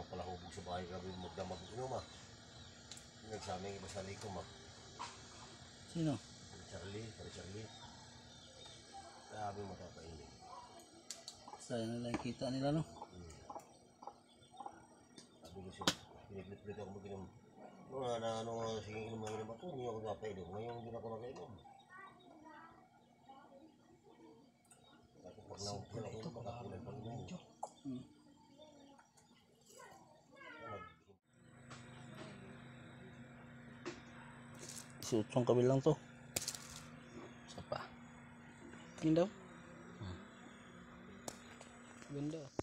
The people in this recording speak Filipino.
pala hubog sa bahay, grabe magdamag ko ma. Nagsaming iba sa liko ma. Sino? Charlie. Grabe matapainin. Sayang na lang kita nila, no? Sabi ko siya, piniplit-plit ako mag-inom. Sige inom mga inom ako, hindi ako napainom. Ngayon hindi ako nakainom. Tapos pag naupil ako, makakulan pag inom mo. Isuot kabilang to. Sapa. Ini daw. Ganda.